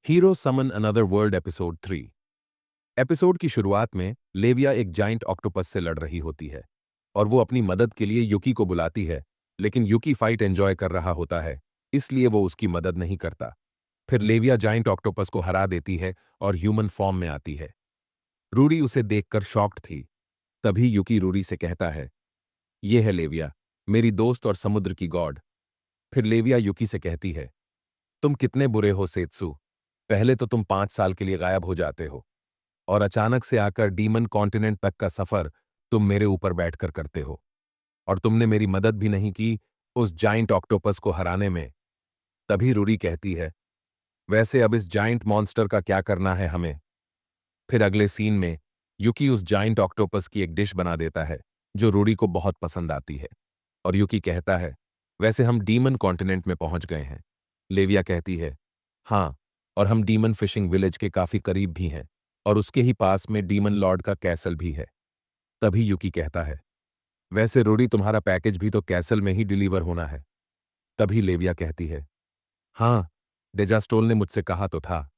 Hero समन another world episode 3। Episode की शुरुआत में लेविया एक जाइंट ऑक्टोपस से लड़ रही होती है और वो अपनी मदद के लिए युकी को बुलाती है, लेकिन युकी फाइट एंजॉय कर रहा होता है, इसलिए वो उसकी मदद नहीं करता। फिर लेविया जाइंट ऑक्टोपस को हरा देती है और ह्यूमन फॉर्म में आती है। रूरी उसे देखकर शॉक्ड थी। तभी युकी रूरी से कहता है, ये है लेविया, मेरी दोस्त और समुद्र की गॉड। फिर लेविया युकी से कहती है, तुम कितने बुरे हो सेत्सु। पहले तो तुम 5 साल के लिए गायब हो जाते हो और अचानक से आकर डीमन कॉन्टिनेंट तक का सफर तुम मेरे ऊपर बैठकर करते हो, और तुमने मेरी मदद भी नहीं की उस जाइंट ऑक्टोपस को हराने में। तभी रूरी कहती है, वैसे अब इस जाइंट मॉन्स्टर का क्या करना है हमें। फिर अगले सीन में युकी उस जाइंट ऑक्टोपस की एक डिश बना देता है जो रूरी को बहुत पसंद आती है, और युकी कहता है, वैसे हम डीमन कॉन्टिनेंट में पहुंच गए हैं। लेविया कहती है, हाँ, और हम डीमन फिशिंग विलेज के काफी करीब भी हैं, और उसके ही पास में डीमन लॉर्ड का कैसल भी है। तभी युकी कहता है, वैसे रूरी तुम्हारा पैकेज भी तो कैसल में ही डिलीवर होना है। तभी लेविया कहती है, हाँ, डेजास्टोल ने मुझसे कहा तो था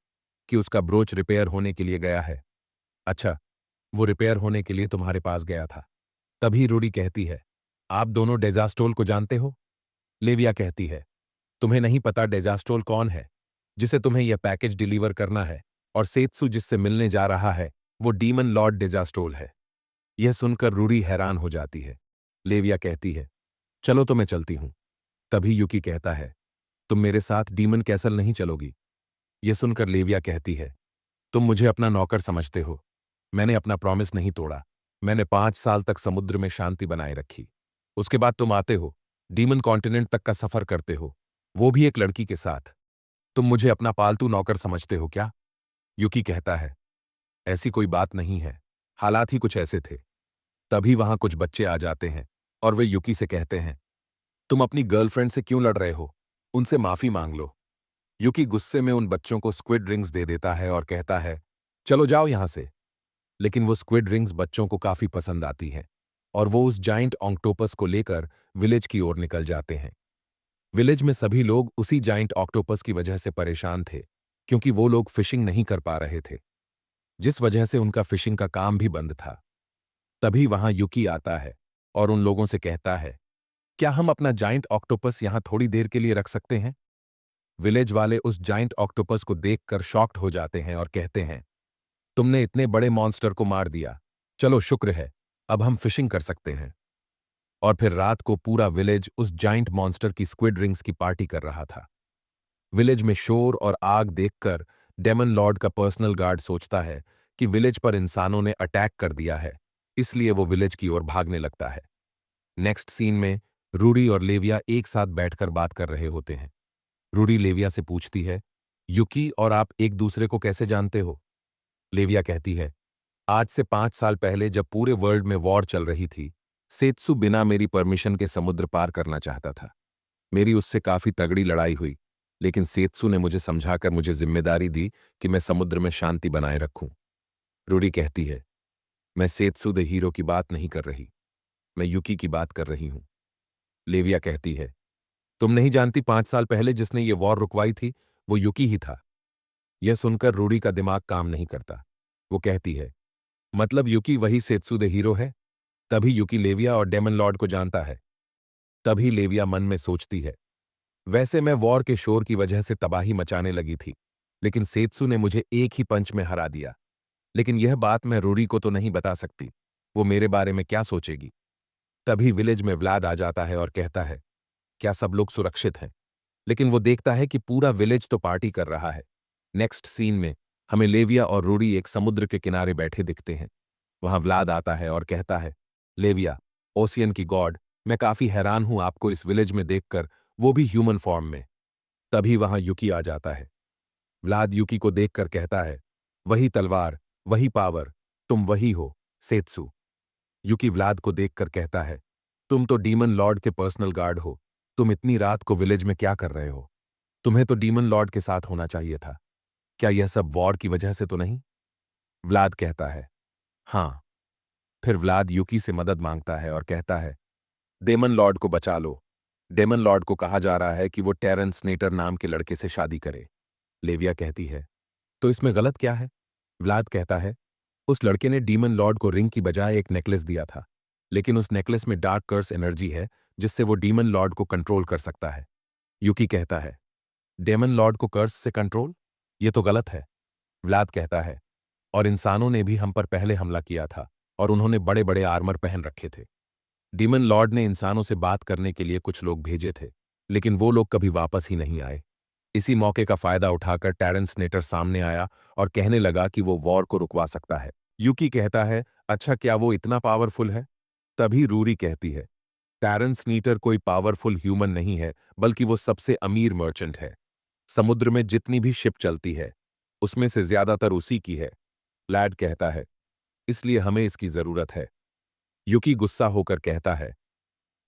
कि उसका ब्रोच रिपेयर होने के लिए गया है। अच्छा, वो रिपेयर होने के लिए तुम्हारे पास गया था। तभी रूडी कहती है, आप दोनों डेजास्टोल को जानते हो? लेविया कहती है, तुम्हें नहीं पता डेजास्टोल कौन है, जिसे तुम्हें यह पैकेज डिलीवर करना है, और सेत्सु जिससे मिलने जा रहा है वो डीमन लॉर्ड डेजास्टोल है। यह सुनकर रूरी हैरान हो जाती है। लेविया कहती है, चलो तो मैं चलती हूं। तभी युकी कहता है, तुम मेरे साथ डीमन कैसल नहीं चलोगी? यह सुनकर लेविया कहती है, तुम मुझे अपना नौकर समझते हो। मैंने अपना प्रॉमिस नहीं तोड़ा। मैंने 5 साल तक समुद्र में शांति बनाए रखी। उसके बाद तुम आते हो, डीमन कॉन्टिनेंट तक का सफर करते हो, वो भी एक लड़की के साथ। तुम मुझे अपना पालतू नौकर समझते हो क्या? युकी कहता है, ऐसी कोई बात नहीं है, हालात ही कुछ ऐसे थे। तभी वहां कुछ बच्चे आ जाते हैं और वे युकी से कहते हैं, तुम अपनी गर्लफ्रेंड से क्यों लड़ रहे हो? उनसे माफी मांग लो। युकी गुस्से में उन बच्चों को स्क्विड रिंग्स दे देता है और कहता है, चलो जाओ यहां से। लेकिन वो स्क्विड रिंग्स बच्चों को काफी पसंद आती हैं और वो उस जाइंट ऑक्टोपस को लेकर विलेज की ओर निकल जाते हैं। विलेज में सभी लोग उसी जाइंट ऑक्टोपस की वजह से परेशान थे, क्योंकि वो लोग फिशिंग नहीं कर पा रहे थे, जिस वजह से उनका फिशिंग का काम भी बंद था। तभी वहां युकी आता है और उन लोगों से कहता है, क्या हम अपना जाइंट ऑक्टोपस यहां थोड़ी देर के लिए रख सकते हैं? विलेज वाले उस जाइंट ऑक्टोपस को देखकर शॉक्ड हो जाते हैं और कहते हैं, तुमने इतने बड़े मॉन्स्टर को मार दिया। चलो शुक्र है, अब हम फिशिंग कर सकते हैं। और फिर रात को पूरा विलेज उस जाइंट मॉन्स्टर की स्क्विड रिंग्स की पार्टी कर रहा था। विलेज में शोर और आग देखकर डेमन लॉर्ड का पर्सनल गार्ड सोचता है कि विलेज पर इंसानों ने अटैक कर दिया है, इसलिए वो विलेज की ओर भागने लगता है। नेक्स्ट सीन में रूडी और लेविया एक साथ बैठकर बात कर रहे होते हैं। रूडी लेविया से पूछती है, युकी और आप एक दूसरे को कैसे जानते हो? लेविया कहती है, आज से 5 साल पहले जब पूरे वर्ल्ड में वॉर चल रही थी, सेत्सु बिना मेरी परमिशन के समुद्र पार करना चाहता था। मेरी उससे काफी तगड़ी लड़ाई हुई, लेकिन सेत्सु ने मुझे समझाकर मुझे जिम्मेदारी दी कि मैं समुद्र में शांति बनाए रखूं। रूडी कहती है, मैं सेत्सु द हीरो की बात नहीं कर रही, मैं युकी की बात कर रही हूं। लेविया कहती है, तुम नहीं जानती 5 साल पहले जिसने ये वॉर रुकवाई थी वो युकी ही था। यह सुनकर रूडी का दिमाग काम नहीं करता। वो कहती है, मतलब युकी वही सेत्सु द हीरो है? तभी युकी लेविया और डेमन लॉर्ड को जानता है। तभी लेविया मन में सोचती है, वैसे मैं वॉर के शोर की वजह से तबाही मचाने लगी थी, लेकिन सेत्सु ने मुझे एक ही पंच में हरा दिया। लेकिन यह बात मैं रूरी को तो नहीं बता सकती, वो मेरे बारे में क्या सोचेगी। तभी विलेज में व्लाद आ जाता है और कहता है, क्या सब लोग सुरक्षित हैं? लेकिन वो देखता है कि पूरा विलेज तो पार्टी कर रहा है। नेक्स्ट सीन में हमें लेविया और रूडी एक समुद्र के किनारे बैठे दिखते हैं। वहां व्लाद आता है और कहता है, लेविया, ओशियन की गॉड, मैं काफी हैरान हूं आपको इस विलेज में देखकर, वो भी ह्यूमन फॉर्म में। तभी वहां युकी आ जाता है। व्लाद युकी को देखकर कहता है, वही तलवार, वही पावर, तुम वही हो, सेत्सु। युकी व्लाद को देखकर कहता है, तुम तो डीमन लॉर्ड के पर्सनल गार्ड हो, तुम इतनी रात को विलेज में क्या कर रहे हो? तुम्हें तो डीमन लॉर्ड के साथ होना चाहिए था। क्या यह सब वॉर की वजह से तो नहीं? व्लाद कहता है, हाँ। फिर व्लाद युकी से मदद मांगता है और कहता है, डेमन लॉर्ड को बचा लो। डेमन लॉर्ड को कहा जा रहा है कि वो टेरेंस स्नेटर नाम के लड़के से शादी करे। लेविया कहती है, तो इसमें गलत क्या है? व्लाद कहता है, उस लड़के ने डीमन लॉर्ड को रिंग की बजाय एक नेकलेस दिया था, लेकिन उस नेकलेस में डार्क कर्स एनर्जी है जिससे वो डीमन लॉर्ड को कंट्रोल कर सकता है। यूकी कहता है, डेमन लॉर्ड को कर्स से कंट्रोल? ये तो गलत है। व्लाद कहता है, और इंसानों ने भी हम पर पहले हमला किया था और उन्होंने बड़े बड़े आर्मर पहन रखे थे। डीमन लॉर्ड ने इंसानों से बात करने के लिए कुछ लोग भेजे थे, लेकिन वो लोग कभी वापस ही नहीं आए। इसी मौके का फायदा उठाकर टेरेंस नेटर सामने आया और कहने लगा कि वो वॉर को रुकवा सकता है। यूकी कहता है, अच्छा क्या वो इतना पावरफुल है? तभी रूरी कहती है, टेरेंस नीटर कोई पावरफुल ह्यूमन नहीं है, बल्कि वो सबसे अमीर मर्चेंट है। समुद्र में जितनी भी शिप चलती है, उसमें से ज्यादातर उसी की है। लैड कहता है, इसलिए हमें इसकी जरूरत है। युकी गुस्सा होकर कहता है,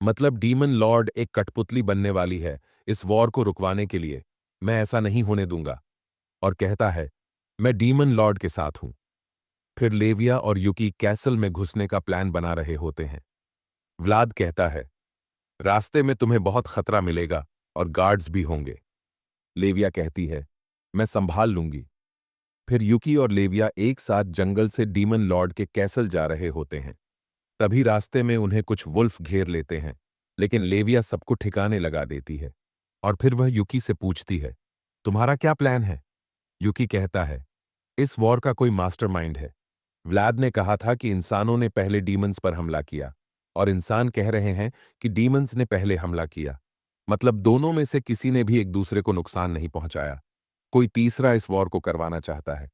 मतलब डीमन लॉर्ड एक कठपुतली बनने वाली है इस वॉर को रुकवाने के लिए? मैं ऐसा नहीं होने दूंगा। और कहता है, मैं डीमन लॉर्ड के साथ हूं। फिर लेविया और युकी कैसल में घुसने का प्लान बना रहे होते हैं। व्लाद कहता है, रास्ते में तुम्हें बहुत खतरा मिलेगा और गार्ड्स भी होंगे। लेविया कहती है, मैं संभाल लूंगी। फिर युकी और लेविया एक साथ जंगल से डीमन लॉर्ड के कैसल जा रहे होते हैं। तभी रास्ते में उन्हें कुछ वुल्फ घेर लेते हैं, लेकिन लेविया सबको ठिकाने लगा देती है। और फिर वह युकी से पूछती है, तुम्हारा क्या प्लान है? युकी कहता है, इस वॉर का कोई मास्टरमाइंड है। व्लाद ने कहा था कि इंसानों ने पहले डीमंस पर हमला किया, और इंसान कह रहे हैं कि डीमंस ने पहले हमला किया। मतलब दोनों में से किसी ने भी एक दूसरे को नुकसान नहीं पहुंचाया। कोई तीसरा इस वॉर को करवाना चाहता है।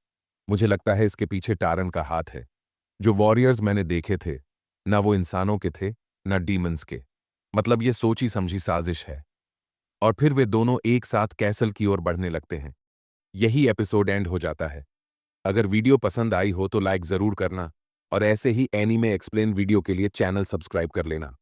मुझे लगता है इसके पीछे टारन का हाथ है। जो वॉरियर्स मैंने देखे थे, ना वो इंसानों के थे, ना डीमंस के। मतलब ये सोची समझी साजिश है। और फिर वे दोनों एक साथ कैसल की ओर बढ़ने लगते हैं। यही एपिसोड एंड हो जाता है। अगर वीडियो पसंद आई हो तो लाइक जरूर करना और ऐसे ही एनीमे एक्सप्लेन वीडियो के लिए चैनल सब्सक्राइब कर लेना।